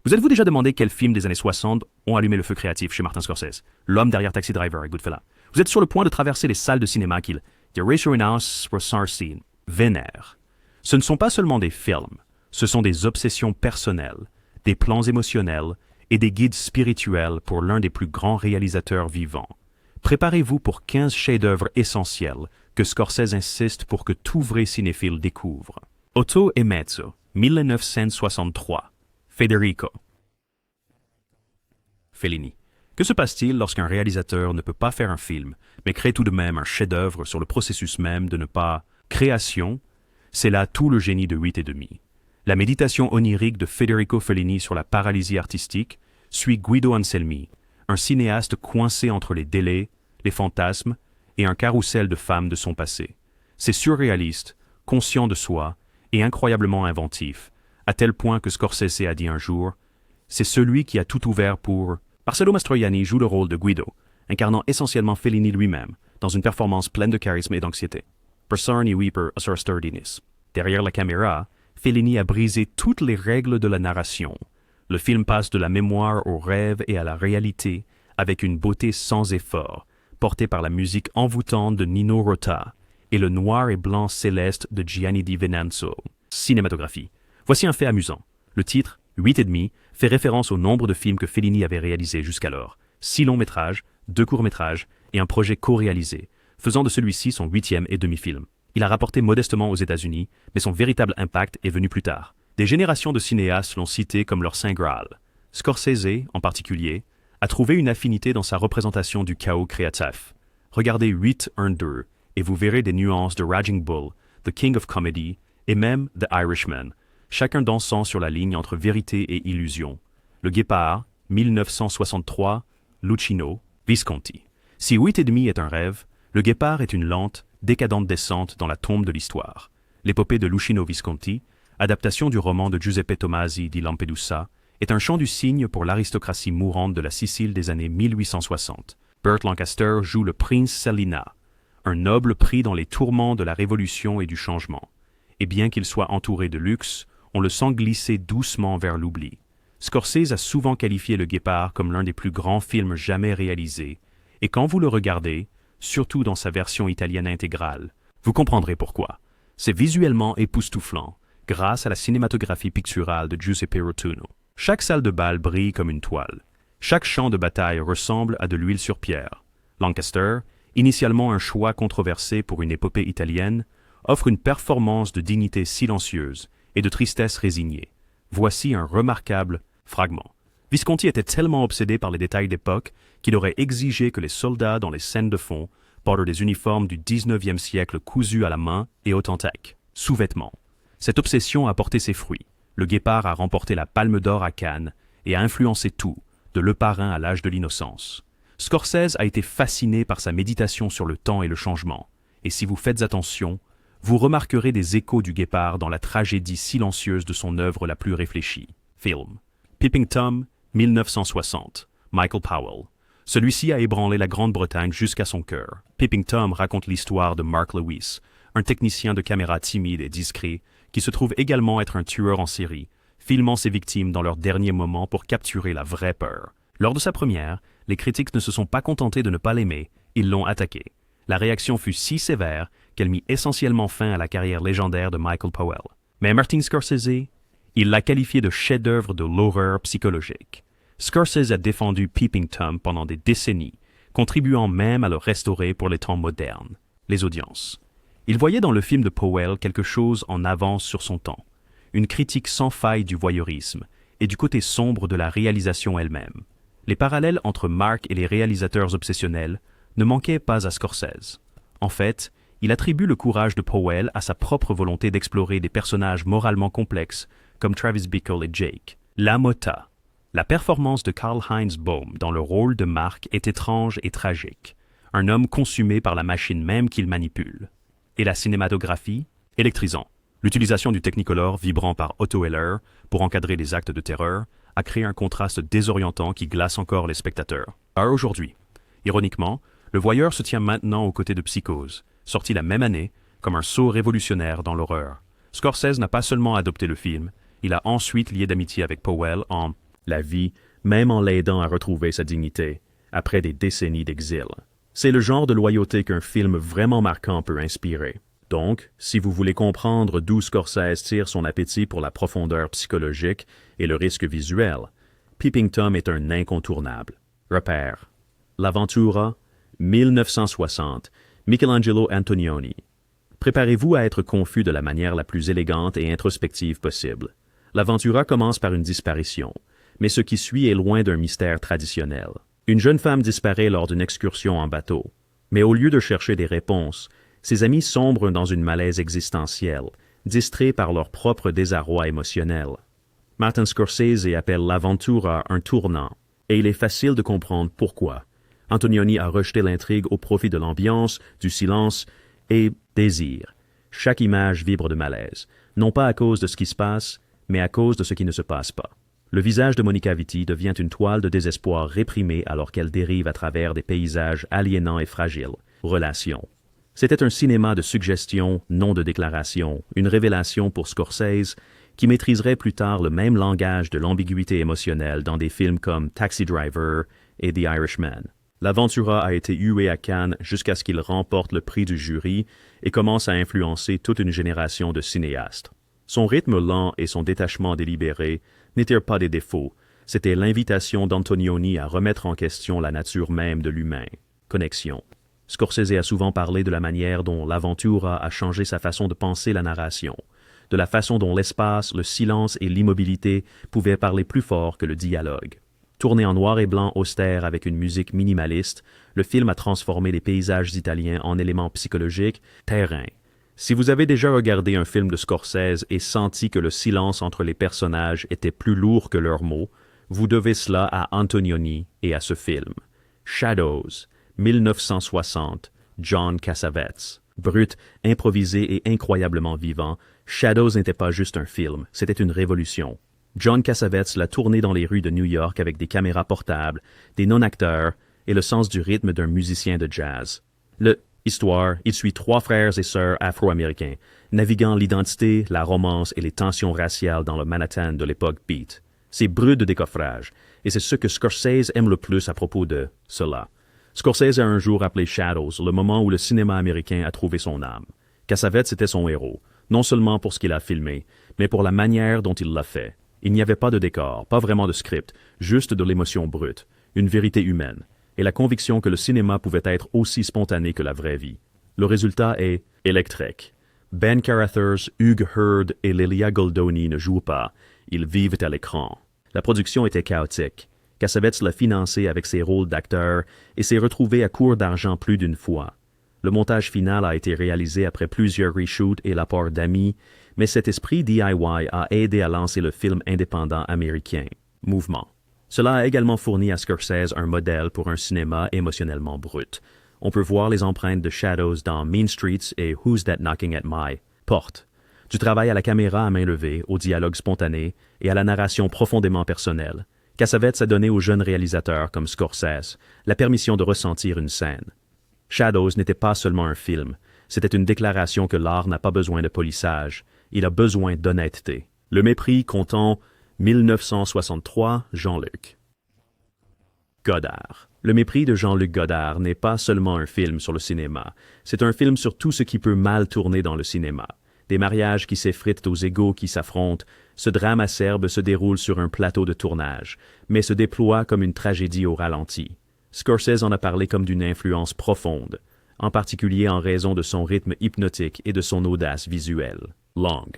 Vous êtes-vous déjà demandé quels films des années 60 ont allumé le feu créatif chez Martin Scorsese, l'homme derrière Taxi Driver et Goodfellas? Vous êtes sur le point de traverser les salles de cinéma qu'il, The Ratio House Scorsese, vénère. Ce ne sont pas seulement des films, ce sont des obsessions personnelles, des plans émotionnels et des guides spirituels pour l'un des plus grands réalisateurs vivants. Préparez-vous pour 15 chefs-d'œuvre essentiels que Scorsese insiste pour que tout vrai cinéphile découvre. Otto e Mezzo, 1963. Federico. Fellini. Que se passe-t-il lorsqu'un réalisateur ne peut pas faire un film, mais crée tout de même un chef-d'œuvre sur le processus même de ne pas... Création, c'est là tout le génie de 8 et demi. La méditation onirique de Federico Fellini sur la paralysie artistique suit Guido Anselmi, un cinéaste coincé entre les délais, les fantasmes et un carrousel de femmes de son passé. C'est surréaliste, conscient de soi et incroyablement inventif, à tel point que Scorsese a dit un jour « C'est celui qui a tout ouvert pour… » Marcello Mastroianni joue le rôle de Guido, incarnant essentiellement Fellini lui-même, dans une performance pleine de charisme et d'anxiété. Persone Weeper a sur sturdiness. Derrière la caméra, Fellini a brisé toutes les règles de la narration. Le film passe de la mémoire au rêve et à la réalité, avec une beauté sans effort, portée par la musique envoûtante de Nino Rota et le noir et blanc céleste de Gianni Di Venanzo. Cinématographie. Voici un fait amusant. Le titre, 8 et demi, fait référence au nombre de films que Fellini avait réalisés jusqu'alors. 6 longs métrages, 2 courts métrages et un projet co-réalisé, faisant de celui-ci son 8e et demi-film. Il a rapporté modestement aux États-Unis, mais son véritable impact est venu plus tard. Des générations de cinéastes l'ont cité comme leur Saint Graal. Scorsese, en particulier, a trouvé une affinité dans sa représentation du chaos créatif. Regardez 8-1-2 et vous verrez des nuances de Raging Bull, The King of Comedy et même The Irishman, chacun dansant sur la ligne entre vérité et illusion. Le Guépard, 1963, Luchino, Visconti. Si 8 et demi est un rêve, Le Guépard est une lente, décadente descente dans la tombe de l'histoire. L'épopée de Luchino Visconti, adaptation du roman de Giuseppe Tomasi di Lampedusa, est un chant du cygne pour l'aristocratie mourante de la Sicile des années 1860. Burt Lancaster joue le prince Salina, un noble pris dans les tourments de la révolution et du changement. Et bien qu'il soit entouré de luxe, on le sent glisser doucement vers l'oubli. Scorsese a souvent qualifié Le Guépard comme l'un des plus grands films jamais réalisés, et quand vous le regardez, surtout dans sa version italienne intégrale, vous comprendrez pourquoi. C'est visuellement époustouflant, grâce à la cinématographie picturale de Giuseppe Rotunno. Chaque salle de bal brille comme une toile. Chaque champ de bataille ressemble à de l'huile sur pierre. Lancaster, initialement un choix controversé pour une épopée italienne, offre une performance de dignité silencieuse et de tristesse résignée. Voici un remarquable fragment. Visconti était tellement obsédé par les détails d'époque qu'il aurait exigé que les soldats dans les scènes de fond portent des uniformes du 19e siècle cousus à la main et au tentac, sous-vêtements. Cette obsession a porté ses fruits. Le Guépard a remporté la Palme d'Or à Cannes et a influencé tout, de Le Parrain à l'âge de l'innocence. Scorsese a été fasciné par sa méditation sur le temps et le changement, et si vous faites attention, vous remarquerez des échos du Guépard dans la tragédie silencieuse de son œuvre la plus réfléchie. Film. Peeping Tom, 1960. Michael Powell. Celui-ci a ébranlé la Grande-Bretagne jusqu'à son cœur. Peeping Tom raconte l'histoire de Mark Lewis, un technicien de caméra timide et discret qui se trouve également être un tueur en série, filmant ses victimes dans leurs derniers moments pour capturer la vraie peur. Lors de sa première, les critiques ne se sont pas contentés de ne pas l'aimer, ils l'ont attaqué. La réaction fut si sévère qu'elle mit essentiellement fin à la carrière légendaire de Michael Powell. Mais Martin Scorsese, il l'a qualifié de chef-d'œuvre de l'horreur psychologique. Scorsese a défendu Peeping Tom pendant des décennies, contribuant même à le restaurer pour les temps modernes. Les audiences. Il voyait dans le film de Powell quelque chose en avance sur son temps, une critique sans faille du voyeurisme et du côté sombre de la réalisation elle-même. Les parallèles entre Mark et les réalisateurs obsessionnels ne manquaient pas à Scorsese. En fait, il attribue le courage de Powell à sa propre volonté d'explorer des personnages moralement complexes comme Travis Bickle et Jake. La Motta. La performance de Karl-Heinz Bohm dans le rôle de Mark est étrange et tragique, un homme consumé par la machine même qu'il manipule. Et la cinématographie, électrisant. L'utilisation du Technicolor vibrant par Otto Heller pour encadrer les actes de terreur a créé un contraste désorientant qui glace encore les spectateurs. À aujourd'hui, ironiquement, le voyeur se tient maintenant aux côtés de Psychose, sorti la même année comme un saut révolutionnaire dans l'horreur. Scorsese n'a pas seulement adopté le film, il a ensuite lié d'amitié avec Powell en la vie, même en l'aidant à retrouver sa dignité, après des décennies d'exil. C'est le genre de loyauté qu'un film vraiment marquant peut inspirer. Donc, si vous voulez comprendre d'où Scorsese tire son appétit pour la profondeur psychologique et le risque visuel, Peeping Tom est un incontournable. Repère. L'Aventura, 1960, Michelangelo Antonioni. Préparez-vous à être confus de la manière la plus élégante et introspective possible. L'Aventura commence par une disparition, mais ce qui suit est loin d'un mystère traditionnel. Une jeune femme disparaît lors d'une excursion en bateau, mais au lieu de chercher des réponses, ses amis sombrent dans une malaise existentielle, distraits par leur propre désarroi émotionnel. Martin Scorsese appelle l'Aventura un tournant, et il est facile de comprendre pourquoi. Antonioni a rejeté l'intrigue au profit de l'ambiance, du silence et désir. Chaque image vibre de malaise, non pas à cause de ce qui se passe, mais à cause de ce qui ne se passe pas. Le visage de Monica Vitti devient une toile de désespoir réprimée alors qu'elle dérive à travers des paysages aliénants et fragiles. Relations. C'était un cinéma de suggestion, non de déclaration, une révélation pour Scorsese, qui maîtriserait plus tard le même langage de l'ambiguïté émotionnelle dans des films comme Taxi Driver et The Irishman. L'Aventura a été hué à Cannes jusqu'à ce qu'il remporte le prix du jury et commence à influencer toute une génération de cinéastes. Son rythme lent et son détachement délibéré n'étaient pas des défauts, c'était l'invitation d'Antonioni à remettre en question la nature même de l'humain. Connexion. Scorsese a souvent parlé de la manière dont l'Aventura a changé sa façon de penser la narration, de la façon dont l'espace, le silence et l'immobilité pouvaient parler plus fort que le dialogue. Tourné en noir et blanc austère avec une musique minimaliste, le film a transformé les paysages italiens en éléments psychologiques, terrain. Si vous avez déjà regardé un film de Scorsese et senti que le silence entre les personnages était plus lourd que leurs mots, vous devez cela à Antonioni et à ce film. Shadows, 1960, John Cassavetes. Brut, improvisé et incroyablement vivant, Shadows n'était pas juste un film, c'était une révolution. John Cassavetes l'a tourné dans les rues de New York avec des caméras portables, des non-acteurs et le sens du rythme d'un musicien de jazz. Histoire, il suit 3 frères et sœurs afro-américains, naviguant l'identité, la romance et les tensions raciales dans le Manhattan de l'époque beat. C'est brut de décoffrage, et c'est ce que Scorsese aime le plus à propos de cela. Scorsese a un jour appelé Shadows le moment où le cinéma américain a trouvé son âme. Cassavetes était son héros, non seulement pour ce qu'il a filmé, mais pour la manière dont il l'a fait. Il n'y avait pas de décor, pas vraiment de script, juste de l'émotion brute, une vérité humaine, et la conviction que le cinéma pouvait être aussi spontané que la vraie vie. Le résultat est électrique. Ben Carruthers, Hugh Heard et Lélia Goldoni ne jouent pas, ils vivent à l'écran. La production était chaotique. Cassavetes l'a financé avec ses rôles d'acteur et s'est retrouvé à court d'argent plus d'une fois. Le montage final a été réalisé après plusieurs reshoots et l'apport d'amis, mais cet esprit DIY a aidé à lancer le film indépendant américain, Mouvement. Cela a également fourni à Scorsese un modèle pour un cinéma émotionnellement brut. On peut voir les empreintes de Shadows dans Mean Streets et Who's That Knocking at My Porte. Du travail à la caméra à main levée, au dialogue spontané et à la narration profondément personnelle, Cassavetes a donné aux jeunes réalisateurs comme Scorsese la permission de ressentir une scène. Shadows n'était pas seulement un film, c'était une déclaration que l'art n'a pas besoin de polissage, il a besoin d'honnêteté. Le mépris comptant 1963, Jean-Luc. Godard. Le mépris de Jean-Luc Godard n'est pas seulement un film sur le cinéma, c'est un film sur tout ce qui peut mal tourner dans le cinéma. Des mariages qui s'effritent aux égos qui s'affrontent, ce drame acerbe se déroule sur un plateau de tournage, mais se déploie comme une tragédie au ralenti. Scorsese en a parlé comme d'une influence profonde, en particulier en raison de son rythme hypnotique et de son audace visuelle. Long.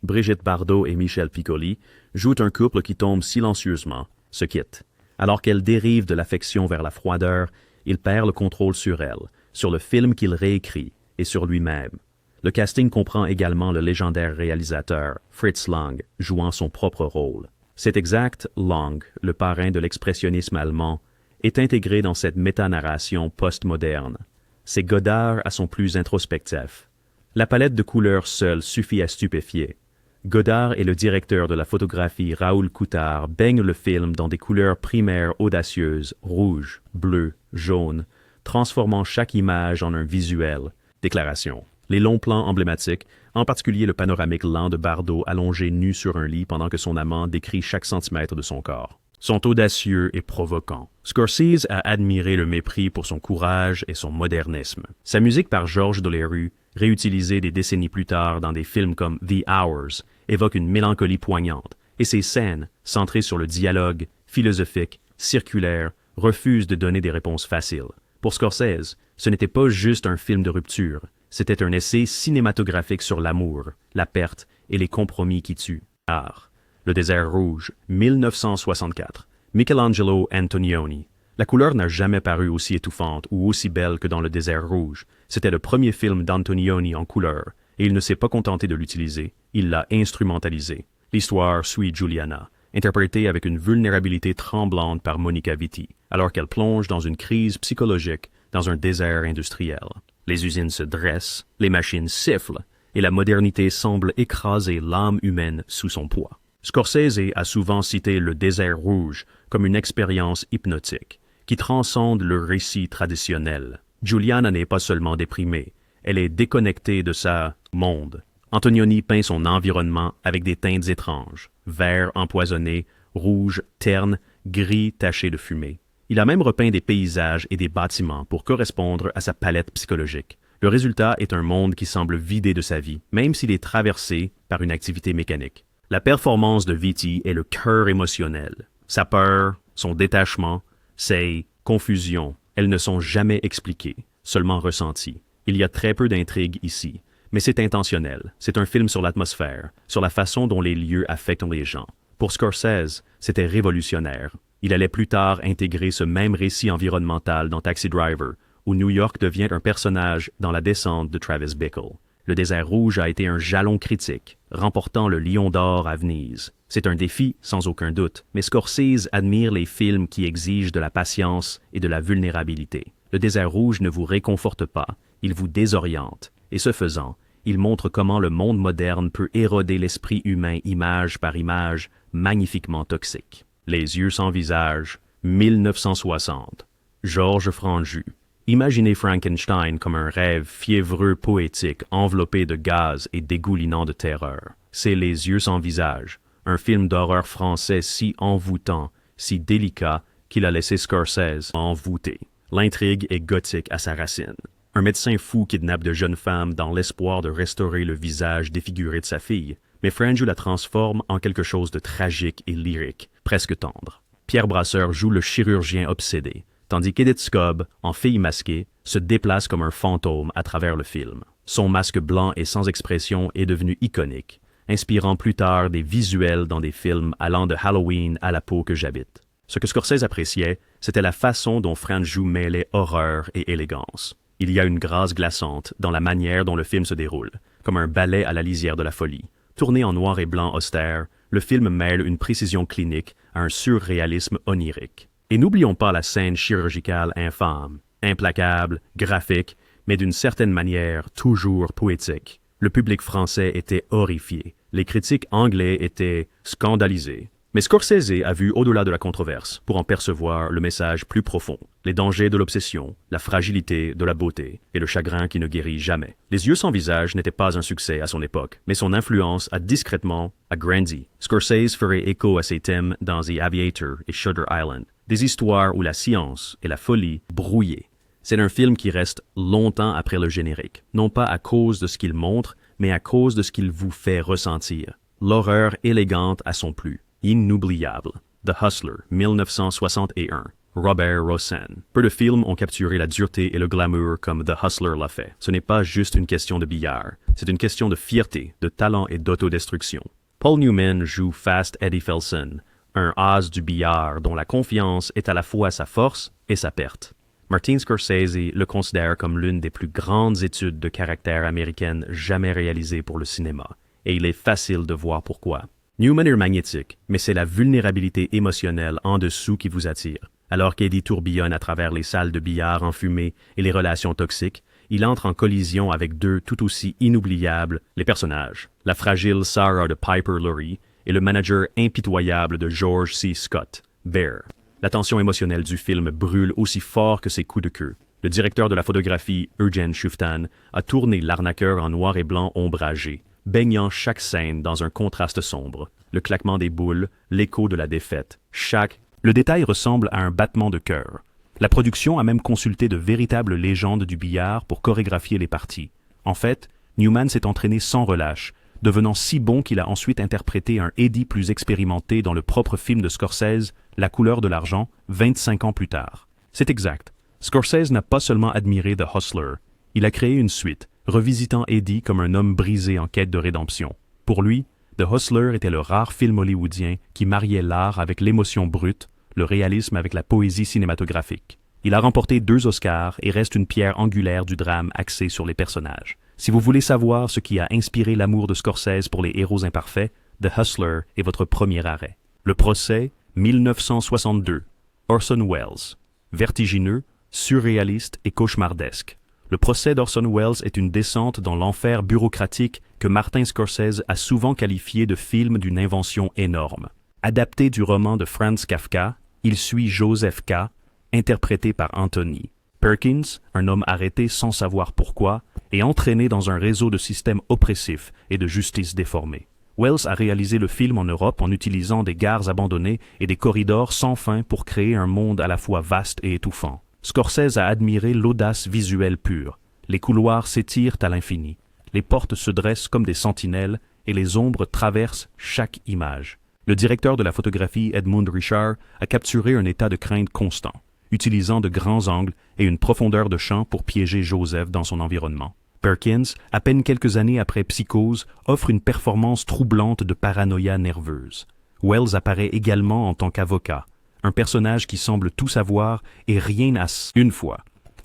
Brigitte Bardot et Michel Piccoli jouent un couple qui tombe silencieusement, se quitte. Alors qu'elle dérive de l'affection vers la froideur, il perd le contrôle sur elle, sur le film qu'il réécrit et sur lui-même. Le casting comprend également le légendaire réalisateur Fritz Lang, jouant son propre rôle. C'est exact, Lang, le parrain de l'expressionnisme allemand, est intégré dans cette métanarration post-moderne. C'est Godard à son plus introspectif. La palette de couleurs seule suffit à stupéfier. Godard et le directeur de la photographie Raoul Coutard baignent le film dans des couleurs primaires audacieuses, rouge, bleu, jaune, transformant chaque image en un visuel. Déclaration. Les longs plans emblématiques, en particulier le panoramique lent de Bardot allongé nu sur un lit pendant que son amant décrit chaque centimètre de son corps. sont audacieux et provoquants. Scorsese a admiré le mépris pour son courage et son modernisme. Sa musique par Georges Delerue, réutilisée des décennies plus tard dans des films comme The Hours, évoque une mélancolie poignante, et ses scènes, centrées sur le dialogue, philosophique, circulaire, refusent de donner des réponses faciles. Pour Scorsese, ce n'était pas juste un film de rupture, c'était un essai cinématographique sur l'amour, la perte et les compromis qui tuent. Art. Le désert rouge, 1964. Michelangelo Antonioni. La couleur n'a jamais paru aussi étouffante ou aussi belle que dans Le désert rouge. C'était le premier film d'Antonioni en couleur, et il ne s'est pas contenté de l'utiliser, il l'a instrumentalisé. L'histoire suit Giuliana, interprétée avec une vulnérabilité tremblante par Monica Vitti, alors qu'elle plonge dans une crise psychologique dans un désert industriel. Les usines se dressent, les machines sifflent, et la modernité semble écraser l'âme humaine sous son poids. Scorsese a souvent cité Le désert rouge comme une expérience hypnotique, qui transcende le récit traditionnel. Giuliana n'est pas seulement déprimée, elle est déconnectée de sa monde. Antonioni peint son environnement avec des teintes étranges, vert empoisonné, rouge terne, gris taché de fumée. Il a même repeint des paysages et des bâtiments pour correspondre à sa palette psychologique. Le résultat est un monde qui semble vidé de sa vie, même s'il est traversé par une activité mécanique. La performance de Vitti est le cœur émotionnel. Sa peur, son détachement, ses confusions, elles ne sont jamais expliquées, seulement ressenties. Il y a très peu d'intrigue ici, mais c'est intentionnel. C'est un film sur l'atmosphère, sur la façon dont les lieux affectent les gens. Pour Scorsese, c'était révolutionnaire. Il allait plus tard intégrer ce même récit environnemental dans Taxi Driver, où New York devient un personnage dans la descente de Travis Bickle. Le désert rouge a été un jalon critique, remportant le Lion d'or à Venise. C'est un défi, sans aucun doute, mais Scorsese admire les films qui exigent de la patience et de la vulnérabilité. Le désert rouge ne vous réconforte pas, il vous désoriente, et ce faisant, il montre comment le monde moderne peut éroder l'esprit humain image par image, magnifiquement toxique. Les yeux sans visage, 1960. Georges Franju. Imaginez Frankenstein comme un rêve fiévreux poétique enveloppé de gaz et dégoulinant de terreur. C'est Les yeux sans visage, un film d'horreur français si envoûtant, si délicat, qu'il a laissé Scorsese envoûté. L'intrigue est gothique à sa racine. Un médecin fou kidnappe de jeunes femmes dans l'espoir de restaurer le visage défiguré de sa fille, mais Franju la transforme en quelque chose de tragique et lyrique, presque tendre. Pierre Brasseur joue le chirurgien obsédé, tandis qu'Edith Scobb, en fille masquée, se déplace comme un fantôme à travers le film. Son masque blanc et sans expression est devenu iconique, inspirant plus tard des visuels dans des films allant de Halloween à La peau que j'habite. Ce que Scorsese appréciait, c'était la façon dont Franju mêlait horreur et élégance. Il y a une grâce glaçante dans la manière dont le film se déroule, comme un ballet à la lisière de la folie. Tourné en noir et blanc austère, le film mêle une précision clinique à un surréalisme onirique. Et n'oublions pas la scène chirurgicale infâme, implacable, graphique, mais d'une certaine manière toujours poétique. Le public français était horrifié. Les critiques anglais étaient scandalisés. Mais Scorsese a vu au-delà de la controverse pour en percevoir le message plus profond, les dangers de l'obsession, la fragilité de la beauté et le chagrin qui ne guérit jamais. Les yeux sans visage n'étaient pas un succès à son époque, mais son influence a discrètement agrandi. Scorsese ferait écho à ces thèmes dans The Aviator et Shutter Island, des histoires où la science et la folie brouillaient. C'est un film qui reste longtemps après le générique, non pas à cause de ce qu'il montre, mais à cause de ce qu'il vous fait ressentir. L'horreur élégante à son plus. Inoubliable. The Hustler, 1961. Robert Rossen. Peu de films ont capturé la dureté et le glamour comme The Hustler l'a fait. Ce n'est pas juste une question de billard, c'est une question de fierté, de talent et d'autodestruction. Paul Newman joue Fast Eddie Felson, un as du billard dont la confiance est à la fois sa force et sa perte. Martin Scorsese le considère comme l'une des plus grandes études de caractère américaine jamais réalisées pour le cinéma, et il est facile de voir pourquoi. Newman est magnétique, mais c'est la vulnérabilité émotionnelle en dessous qui vous attire. Alors qu'Eddie tourbillonne à travers les salles de billard enfumées et les relations toxiques, il entre en collision avec deux tout aussi inoubliables, les personnages. La fragile Sarah de Piper Laurie et le manager impitoyable de George C. Scott, Bear. La tension émotionnelle du film brûle aussi fort que ses coups de queue. Le directeur de la photographie, Eugen Shuftan, a tourné l'arnaqueur en noir et blanc ombragé, baignant chaque scène dans un contraste sombre. Le claquement des boules, l'écho de la défaite, chaque Le détail ressemble à un battement de cœur. La production a même consulté de véritables légendes du billard pour chorégraphier les parties. En fait, Newman s'est entraîné sans relâche, devenant si bon qu'il a ensuite interprété un Eddie plus expérimenté dans le propre film de Scorsese, La couleur de l'argent, 25 ans plus tard. C'est exact. Scorsese n'a pas seulement admiré The Hustler, il a créé une suite, revisitant Eddie comme un homme brisé en quête de rédemption. Pour lui, The Hustler était le rare film hollywoodien qui mariait l'art avec l'émotion brute, le réalisme avec la poésie cinématographique. Il a remporté 2 Oscars et reste une pierre angulaire du drame axé sur les personnages. Si vous voulez savoir ce qui a inspiré l'amour de Scorsese pour les héros imparfaits, The Hustler est votre premier arrêt. Le procès, 1962. Orson Welles. Vertigineux, surréaliste et cauchemardesque. Le procès d'Orson Welles est une descente dans l'enfer bureaucratique que Martin Scorsese a souvent qualifié de film d'une invention énorme. Adapté du roman de Franz Kafka, il suit Joseph K., interprété par Anthony Perkins, un homme arrêté sans savoir pourquoi, et entraîné dans un réseau de systèmes oppressifs et de justice déformée. Welles a réalisé le film en Europe en utilisant des gares abandonnées et des corridors sans fin pour créer un monde à la fois vaste et étouffant. Scorsese a admiré l'audace visuelle pure. Les couloirs s'étirent à l'infini. Les portes se dressent comme des sentinelles et les ombres traversent chaque image. Le directeur de la photographie Edmund Richard a capturé un état de crainte constant, utilisant de grands angles et une profondeur de champ pour piéger Joseph dans son environnement. Perkins, à peine quelques années après Psychose, offre une performance troublante de paranoïa nerveuse. Welles apparaît également en tant qu'avocat, un personnage qui semble tout savoir et rien n'a une fois.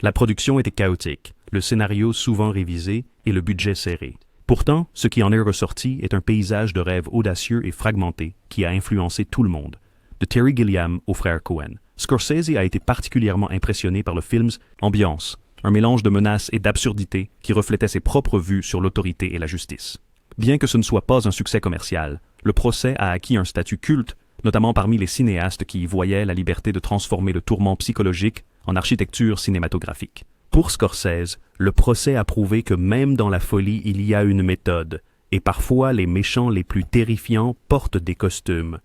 La production était chaotique, le scénario souvent révisé et le budget serré. Pourtant, ce qui en est ressorti est un paysage de rêves audacieux et fragmenté qui a influencé tout le monde. De Terry Gilliam aux frères Coen, Scorsese a été particulièrement impressionné par le film's ambiance, un mélange de menaces et d'absurdité qui reflétait ses propres vues sur l'autorité et la justice. Bien que ce ne soit pas un succès commercial, le procès a acquis un statut culte, notamment parmi les cinéastes qui y voyaient la liberté de transformer le tourment psychologique en architecture cinématographique. Pour Scorsese, le procès a prouvé que même dans la folie il y a une méthode, et parfois les méchants les plus terrifiants portent des costumes,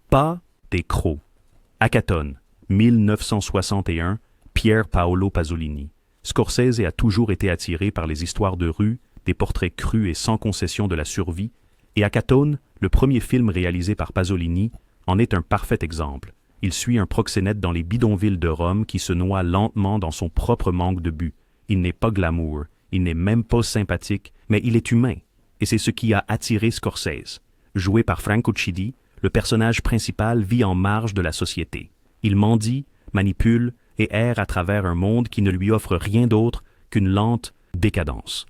pas des crocs. Hackathon, 1961, Pier Paolo Pasolini. Scorsese a toujours été attiré par les histoires de rue, des portraits crus et sans concession de la survie, et Hackathon, le premier film réalisé par Pasolini, en est un parfait exemple. Il suit un proxénète dans les bidonvilles de Rome qui se noie lentement dans son propre manque de but. Il n'est pas glamour, il n'est même pas sympathique, mais il est humain. Et c'est ce qui a attiré Scorsese. Joué par Franco Chidi, le personnage principal vit en marge de la société. Il mendie, manipule et erre à travers un monde qui ne lui offre rien d'autre qu'une lente décadence.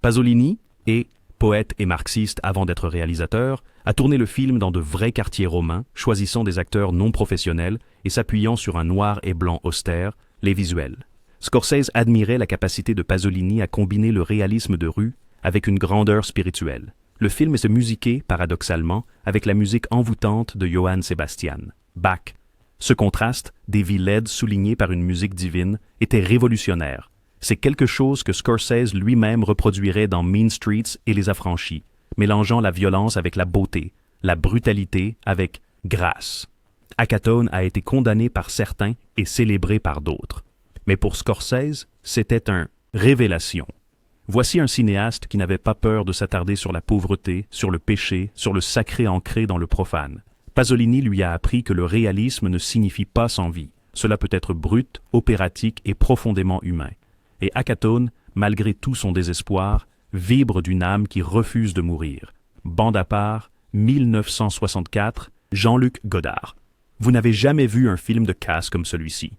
Pasolini est poète et marxiste avant d'être réalisateur, a tourné le film dans de vrais quartiers romains, choisissant des acteurs non professionnels et s'appuyant sur un noir et blanc austère, les visuels. Scorsese admirait la capacité de Pasolini à combiner le réalisme de rue avec une grandeur spirituelle. Le film est musiqué, paradoxalement, avec la musique envoûtante de Johann Sebastian, Bach. Ce contraste, des vies laides soulignées par une musique divine, était révolutionnaire. C'est quelque chose que Scorsese lui-même reproduirait dans Mean Streets et Les Affranchis, mélangeant la violence avec la beauté, la brutalité avec grâce. Hackathon a été condamné par certains et célébré par d'autres. Mais pour Scorsese, c'était une révélation. Voici un cinéaste qui n'avait pas peur de s'attarder sur la pauvreté, sur le péché, sur le sacré ancré dans le profane. Pasolini lui a appris que le réalisme ne signifie pas sans vie. Cela peut être brut, opératique et profondément humain. Et Hackathon, malgré tout son désespoir, vibre d'une âme qui refuse de mourir. Bande à part, 1964, Jean-Luc Godard. Vous n'avez jamais vu un film de casse comme celui-ci.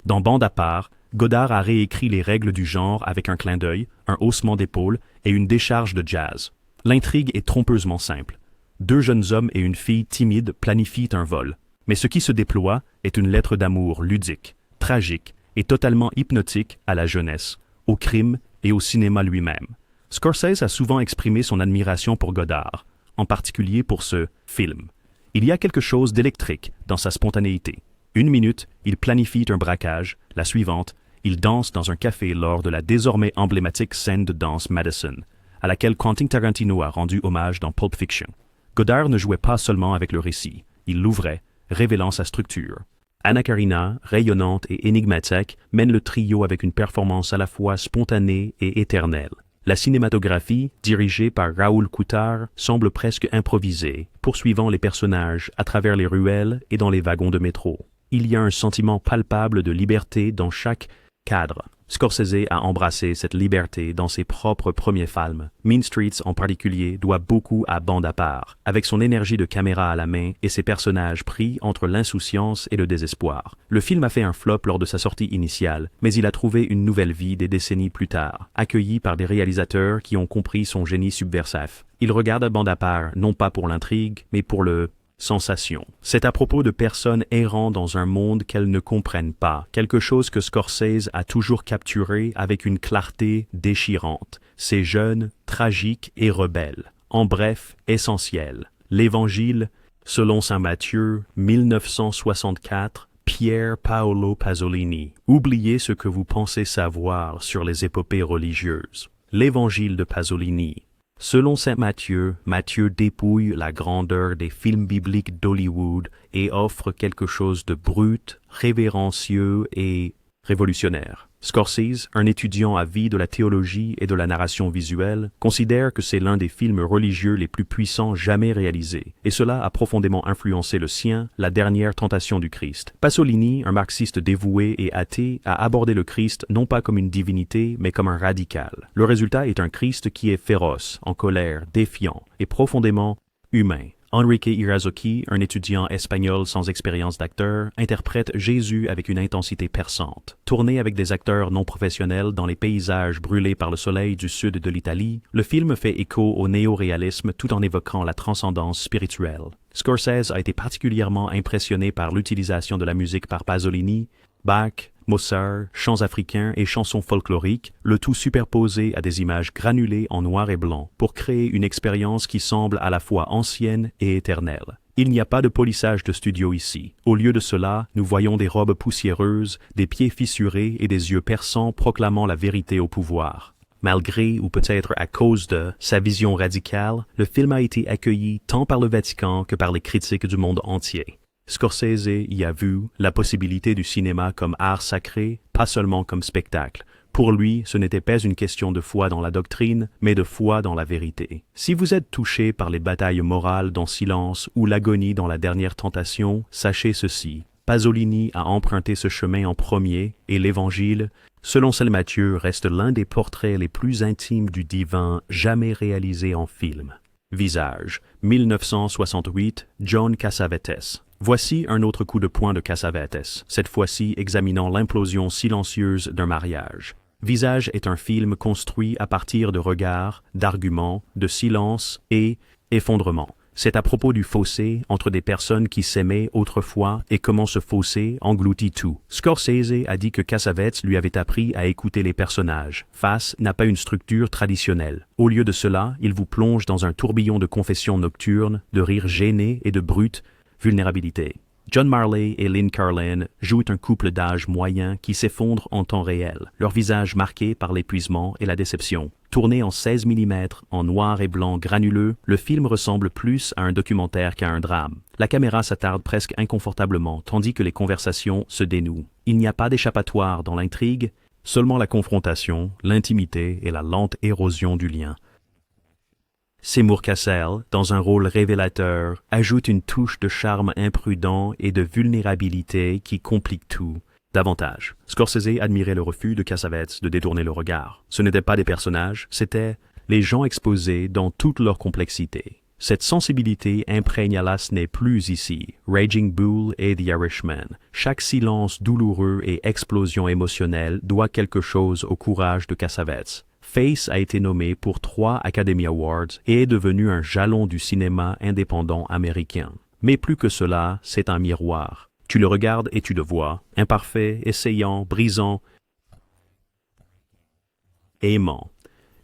Dans Bande à part, Godard a réécrit les règles du genre avec un clin d'œil, un haussement d'épaule et une décharge de jazz. L'intrigue est trompeusement simple. 2 jeunes hommes et une fille timide planifient un vol. Mais ce qui se déploie est une lettre d'amour ludique, tragique et totalement hypnotique à la jeunesse, au crime et au cinéma lui-même. Scorsese a souvent exprimé son admiration pour Godard, en particulier pour ce film. Il y a quelque chose d'électrique dans sa spontanéité. 1 minute, il planifie un braquage, la suivante, il danse dans un café lors de la désormais emblématique scène de danse Madison, à laquelle Quentin Tarantino a rendu hommage dans Pulp Fiction. Godard ne jouait pas seulement avec le récit, il l'ouvrait, révélant sa structure. Anna Karina, rayonnante et énigmatique, mène le trio avec une performance à la fois spontanée et éternelle. La cinématographie, dirigée par Raoul Coutard, semble presque improvisée, poursuivant les personnages à travers les ruelles et dans les wagons de métro. Il y a un sentiment palpable de liberté dans chaque cadre. Scorsese a embrassé cette liberté dans ses propres premiers films. Mean Streets en particulier doit beaucoup à Bande à part, avec son énergie de caméra à la main et ses personnages pris entre l'insouciance et le désespoir. Le film a fait un flop lors de sa sortie initiale, mais il a trouvé une nouvelle vie des décennies plus tard, accueilli par des réalisateurs qui ont compris son génie subversif. Il regarde Bande à part non pas pour l'intrigue, mais pour le sensation. C'est à propos de personnes errant dans un monde qu'elles ne comprennent pas, quelque chose que Scorsese a toujours capturé avec une clarté déchirante. C'est jeune, tragique et rebelle. En bref, essentiel. L'Évangile, selon saint Matthieu, 1964, Pier Paolo Pasolini. Oubliez ce que vous pensez savoir sur les épopées religieuses. L'Évangile de Pasolini. Selon saint Matthieu, Matthieu dépouille la grandeur des films bibliques d'Hollywood et offre quelque chose de brut, révérencieux et révolutionnaire. Scorsese, un étudiant à vie de la théologie et de la narration visuelle, considère que c'est l'un des films religieux les plus puissants jamais réalisés, et cela a profondément influencé le sien, La dernière tentation du Christ. Pasolini, un marxiste dévoué et athée, a abordé le Christ non pas comme une divinité, mais comme un radical. Le résultat est un Christ qui est féroce, en colère, défiant et profondément humain. Enrique Irazoki, un étudiant espagnol sans expérience d'acteur, interprète Jésus avec une intensité perçante. Tourné avec des acteurs non professionnels dans les paysages brûlés par le soleil du sud de l'Italie, le film fait écho au néo-réalisme tout en évoquant la transcendance spirituelle. Scorsese a été particulièrement impressionné par l'utilisation de la musique par Pasolini, Bach, Mozart, chants africains et chansons folkloriques, le tout superposé à des images granulées en noir et blanc pour créer une expérience qui semble à la fois ancienne et éternelle. Il n'y a pas de polissage de studio ici. Au lieu de cela, nous voyons des robes poussiéreuses, des pieds fissurés et des yeux perçants proclamant la vérité au pouvoir. Malgré, ou peut-être à cause de, sa vision radicale, le film a été accueilli tant par le Vatican que par les critiques du monde entier. Scorsese y a vu la possibilité du cinéma comme art sacré, pas seulement comme spectacle. Pour lui, ce n'était pas une question de foi dans la doctrine, mais de foi dans la vérité. Si vous êtes touché par les batailles morales dans Silence ou l'agonie dans La dernière tentation, sachez ceci. Pasolini a emprunté ce chemin en premier et l'Évangile, selon saint Matthieu, reste l'un des portraits les plus intimes du divin jamais réalisé en film. Visage, 1968, John Cassavetes. Voici un autre coup de poing de Cassavetes, cette fois-ci examinant l'implosion silencieuse d'un mariage. Visage est un film construit à partir de regards, d'arguments, de silence et effondrement. C'est à propos du fossé entre des personnes qui s'aimaient autrefois et comment ce fossé engloutit tout. Scorsese a dit que Cassavetes lui avait appris à écouter les personnages. Face n'a pas une structure traditionnelle. Au lieu de cela, il vous plonge dans un tourbillon de confessions nocturnes, de rires gênés et de brute vulnérabilité. John Marley et Lynn Carlin jouent un couple d'âge moyen qui s'effondre en temps réel, leur visage marqué par l'épuisement et la déception. Tourné en 16 mm, en noir et blanc granuleux, le film ressemble plus à un documentaire qu'à un drame. La caméra s'attarde presque inconfortablement, tandis que les conversations se dénouent. Il n'y a pas d'échappatoire dans l'intrigue, seulement la confrontation, l'intimité et la lente érosion du lien. Seymour Cassel, dans un rôle révélateur, ajoute une touche de charme imprudent et de vulnérabilité qui complique tout davantage. Scorsese admirait le refus de Cassavetes de détourner le regard. Ce n'étaient pas des personnages, c'étaient les gens exposés dans toute leur complexité. Cette sensibilité imprègne à n'est plus ici. Raging Bull et The Irishman. Chaque silence douloureux et explosion émotionnelle doit quelque chose au courage de Cassavetes. Face a été nommé pour 3 Academy Awards et est devenu un jalon du cinéma indépendant américain. Mais plus que cela, c'est un miroir. Tu le regardes et tu le vois, imparfait, essayant, brisant, aimant.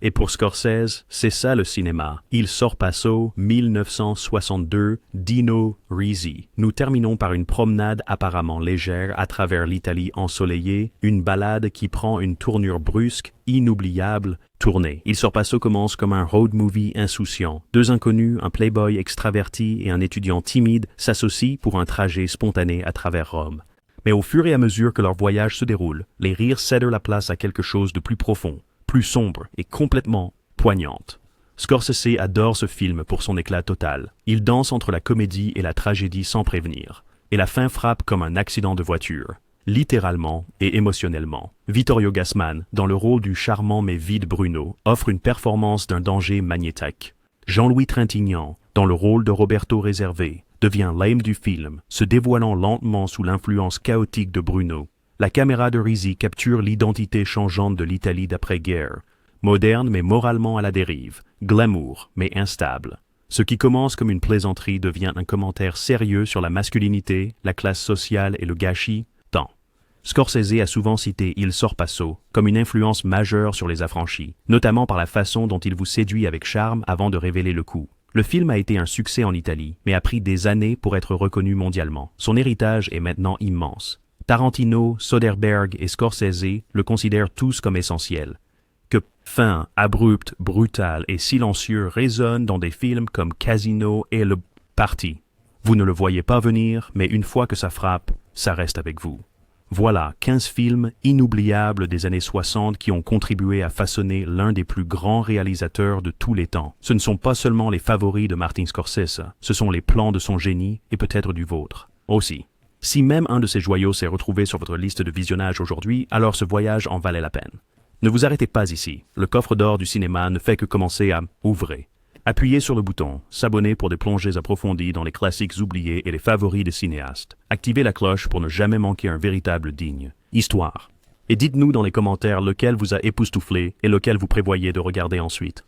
Et pour Scorsese, c'est ça le cinéma. Il sort Passo, 1962, Dino Risi. Nous terminons par une promenade apparemment légère à travers l'Italie ensoleillée, une balade qui prend une tournure brusque, inoubliable, tournée. Il sort Passo commence comme un road movie insouciant. 2 inconnus, un playboy extraverti et un étudiant timide s'associent pour un trajet spontané à travers Rome. Mais au fur et à mesure que leur voyage se déroule, les rires cèdent la place à quelque chose de plus profond, plus sombre et complètement poignante. Scorsese adore ce film pour son éclat total. Il danse entre la comédie et la tragédie sans prévenir. Et la fin frappe comme un accident de voiture, littéralement et émotionnellement. Vittorio Gassman, dans le rôle du charmant mais vide Bruno, offre une performance d'un danger magnétique. Jean-Louis Trintignant, dans le rôle de Roberto Réservé, devient l'âme du film, se dévoilant lentement sous l'influence chaotique de Bruno. La caméra de Risi capture l'identité changeante de l'Italie d'après-guerre, moderne mais moralement à la dérive, glamour mais instable. Ce qui commence comme une plaisanterie devient un commentaire sérieux sur la masculinité, la classe sociale et le gâchis, tant. Scorsese a souvent cité Il Sorpasso comme une influence majeure sur les affranchis, notamment par la façon dont il vous séduit avec charme avant de révéler le coup. Le film a été un succès en Italie, mais a pris des années pour être reconnu mondialement. Son héritage est maintenant immense. Tarantino, Soderbergh et Scorsese le considèrent tous comme essentiel. Que fin, abrupt, brutal et silencieux résonne dans des films comme Casino et Le Parti. Vous ne le voyez pas venir, mais une fois que ça frappe, ça reste avec vous. Voilà 15 films inoubliables des années 60 qui ont contribué à façonner l'un des plus grands réalisateurs de tous les temps. Ce ne sont pas seulement les favoris de Martin Scorsese, ce sont les plans de son génie et peut-être du vôtre aussi. Si même un de ces joyaux s'est retrouvé sur votre liste de visionnage aujourd'hui, alors ce voyage en valait la peine. Ne vous arrêtez pas ici, le coffre d'or du cinéma ne fait que commencer à ouvrir. Appuyez sur le bouton « S'abonner » pour des plongées approfondies dans les classiques oubliés et les favoris des cinéastes. Activez la cloche pour ne jamais manquer un véritable digne. Histoire. Et dites-nous dans les commentaires lequel vous a époustouflé et lequel vous prévoyez de regarder ensuite.